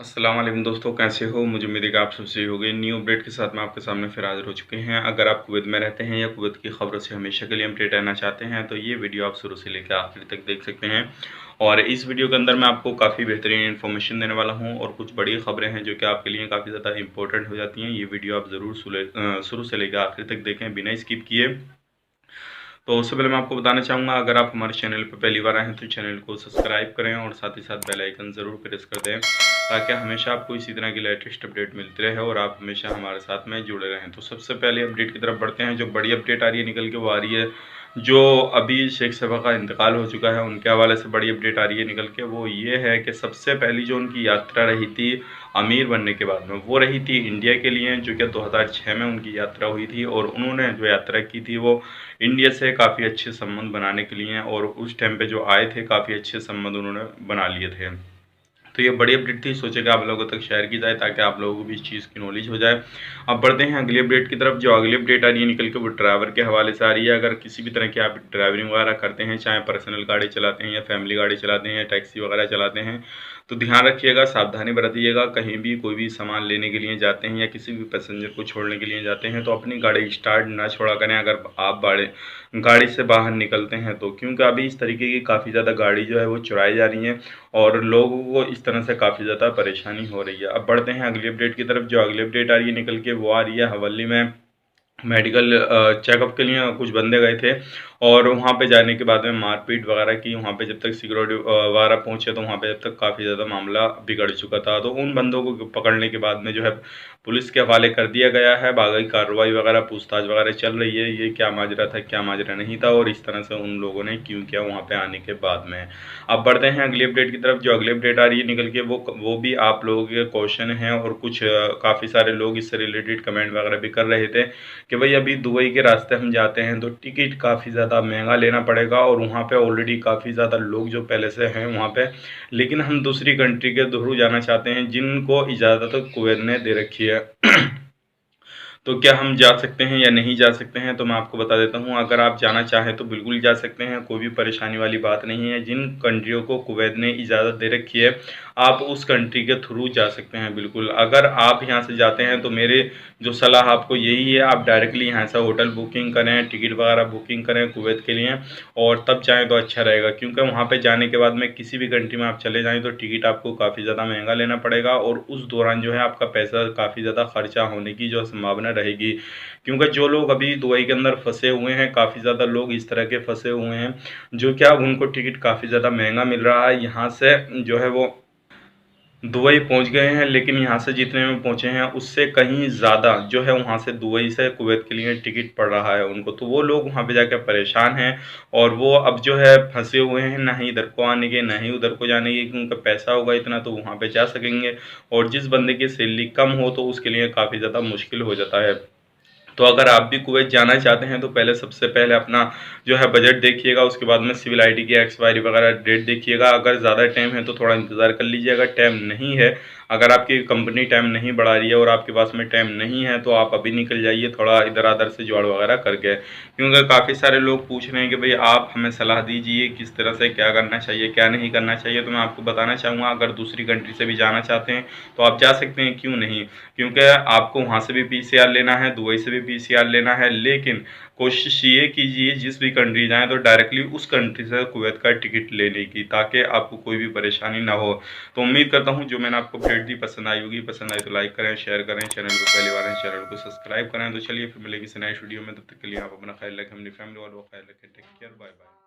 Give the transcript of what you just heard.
अस्सलाम वालेकुम दोस्तों, कैसे हो? मुझे उम्मीद है कि आप सब सही होंगे। न्यू अपडेट के साथ मैं आपके सामने फिर हाज़िर हो चुके हैं। अगर आप कुवैत में रहते हैं या कुवैत की खबरों से हमेशा के लिए अपडेट रहना चाहते हैं तो ये वीडियो आप शुरू से लेकर आखिर तक देख सकते हैं। और इस वीडियो के अंदर मैं आपको काफ़ी बेहतरीन इन्फॉर्मेशन देने वाला हूँ और कुछ बड़ी खबरें हैं जो कि आपके लिए काफ़ी ज़्यादा इंपॉर्टेंट हो जाती हैं। ये वीडियो आप ज़रूर शुरू से लेकर आखिर तक देखें बिना स्किप किए। तो उससे पहले मैं आपको बताना चाहूँगा, अगर आप हमारे चैनल पर पहली बार आए हैं तो चैनल को सब्सक्राइब करें और साथ ही साथ बेल आइकन ज़रूर प्रेस कर दें ताकि हमेशा आपको इसी तरह की लेटेस्ट अपडेट मिलती रहे और आप हमेशा हमारे साथ में जुड़े रहें। तो सबसे पहले अपडेट की तरफ बढ़ते हैं। जो बड़ी अपडेट आ रही है निकल के वो आ रही है, जो अभी शेख साहबा का इंतकाल हो चुका है उनके हवाले से बड़ी अपडेट आ रही है निकल के। वो ये है कि सबसे पहली जो उनकी यात्रा रही थी अमीर बनने के बाद में, वो रही थी इंडिया के लिए, जो कि 2006 में उनकी यात्रा हुई थी। और उन्होंने जो यात्रा की थी वो इंडिया से काफ़ी अच्छे संबंध बनाने के लिए, और उस टाइम पे जो आए थे काफ़ी अच्छे संबंध उन्होंने बना लिए थे। तो ये बड़ी अपडेट थी, सोचे कि आप लोगों तक शेयर की जाए ताकि आप लोगों को भी इस चीज़ की नॉलेज हो जाए। अब बढ़ते हैं अगली अपडेट की तरफ। जो अगली अपडेट आ रही है निकल के वो ड्राइवर के हवाले से आ रही है। अगर किसी भी तरह की आप ड्राइवरिंग वगैरह करते हैं, चाहे पर्सनल गाड़ी चलाते हैं या फैमिली गाड़ी चलाते हैं या टैक्सी वगैरह चलाते हैं, तो ध्यान रखिएगा, सावधानी बरतिएगा। कहीं भी कोई भी सामान लेने के लिए जाते हैं या किसी भी पैसेंजर को छोड़ने के लिए जाते हैं तो अपनी गाड़ी स्टार्ट ना छोड़ा करें अगर आप गाड़ी से बाहर निकलते हैं तो, क्योंकि अभी इस तरीके की काफ़ी ज़्यादा गाड़ी जो है वो चुराई जा रही है और लोगों को इस तरह से काफ़ी ज़्यादा परेशानी हो रही है। अब बढ़ते हैं अगली अपडेट की तरफ। जो अगली अपडेट आ रही है निकल के वो आ रही है हवेली में मेडिकल चेकअप के लिए कुछ बंदे गए थे और वहाँ पे जाने के बाद में मारपीट वगैरह की। वहाँ पे जब तक सिक्योरिटी वगैरह पहुँचे तो वहाँ पे जब तक काफ़ी ज़्यादा मामला बिगड़ चुका था। तो उन बंदों को पकड़ने के बाद में जो है पुलिस के हवाले कर दिया गया है। बाकी कार्रवाई वगैरह पूछताछ वगैरह चल रही है, ये क्या माजरा था क्या माजरा नहीं था और इस तरह से उन लोगों ने क्यों किया वहाँ पे आने के बाद में। अब बढ़ते हैं अगली अपडेट की तरफ। जो अगली अपडेट आ रही है निकल के वो भी आप लोगों के क्वेश्चन हैं और कुछ काफ़ी सारे लोग इससे रिलेटेड कमेंट वगैरह भी कर रहे थे कि भाई अभी दुबई के रास्ते हम जाते हैं तो टिकट काफ़ी ज़्यादा महंगा लेना पड़ेगा और वहाँ पे ऑलरेडी काफ़ी ज़्यादा लोग जो पहले से हैं वहाँ पे, लेकिन हम दूसरी कंट्री के थ्रू जाना चाहते हैं जिनको इजाज़त कुवैत ने दे रखी है। तो क्या हम जा सकते हैं या नहीं जा सकते हैं? तो मैं आपको बता देता हूँ, अगर आप जाना चाहें तो बिल्कुल जा सकते हैं, कोई भी परेशानी वाली बात नहीं है। जिन कंट्रियों को कुवैत ने इजाज़त दे रखी है आप उस कंट्री के थ्रू जा सकते हैं बिल्कुल। अगर आप यहाँ से जाते हैं तो मेरे जो सलाह आपको यही है, आप डायरेक्टली यहाँ से होटल बुकिंग करें, टिकट वगैरह बुकिंग करें कुवैत के लिए और तब जाएँ तो अच्छा रहेगा, क्योंकि वहाँ पे जाने के बाद में किसी भी कंट्री में आप चले जाएँ तो टिकट आपको काफ़ी ज़्यादा महंगा लेना पड़ेगा और उस दौरान जो है आपका पैसा काफ़ी ज़्यादा खर्चा होने की जो संभावना रहेगी। क्योंकि जो लोग अभी दुबई के अंदर फँसे हुए हैं, काफ़ी ज़्यादा लोग इस तरह के फँसे हुए हैं जो क्या उनको टिकट काफ़ी ज़्यादा महंगा मिल रहा है। यहाँ से जो है वो दुबई पहुंच गए हैं, लेकिन यहाँ से जितने में पहुंचे हैं उससे कहीं ज़्यादा जो है वहाँ से दुबई से कुवैत के लिए टिकट पड़ रहा है उनको। तो वो लोग वहाँ पे जाकर परेशान हैं और वो अब जो है फंसे हुए हैं, ना ही इधर को आने के ना ही उधर को जाने के, क्योंकि उनका पैसा होगा इतना तो वहाँ पे जा सकेंगे और जिस बंदे की सैलरी कम हो तो उसके लिए काफ़ी ज़्यादा मुश्किल हो जाता है। तो अगर आप भी कुवैत जाना चाहते हैं तो पहले सबसे पहले अपना जो है बजट देखिएगा, उसके बाद में सिविल आईडी की एक्सपायरी वगैरह डेट देखिएगा। अगर ज़्यादा टाइम है तो थोड़ा इंतज़ार कर लीजिए, अगर टाइम नहीं है, अगर आपकी कंपनी टाइम नहीं बढ़ा रही है और आपके पास में टाइम नहीं है तो आप अभी निकल जाइए थोड़ा इधर उधर से जुगाड़ वगैरह करके। क्योंकि काफ़ी सारे लोग पूछ रहे हैं कि भाई आप हमें सलाह दीजिए किस तरह से क्या करना चाहिए क्या नहीं करना चाहिए। तो मैं आपको बताना चाहूँगा, अगर दूसरी कंट्री से भी जाना चाहते हैं तो आप जा सकते हैं, क्यों नहीं। क्योंकि आपको वहाँ से भी पीसीआर लेना है, दुबई से भी पीसीआर लेना है, लेकिन कोशिश ये कीजिए जिस भी कंट्री जाएँ तो डायरेक्टली उस कंट्री से कुवैत का टिकट लेने की, ताकि आपको कोई भी परेशानी ना हो। तो उम्मीद करता हूँ जो मैंने आपको अपडेट दी पसंद आई होगी। पसंद आई तो लाइक करें, शेयर करें, चैनल को पहली बार है चैनल को सब्सक्राइब करें। तो चलिए फिर मिलेगी किसी नई वीडियो में, तब तक के लिए आप अपना ख्याल रखें, अपनी फैमिली वालों का ख्याल रखें। Take care, bye bye.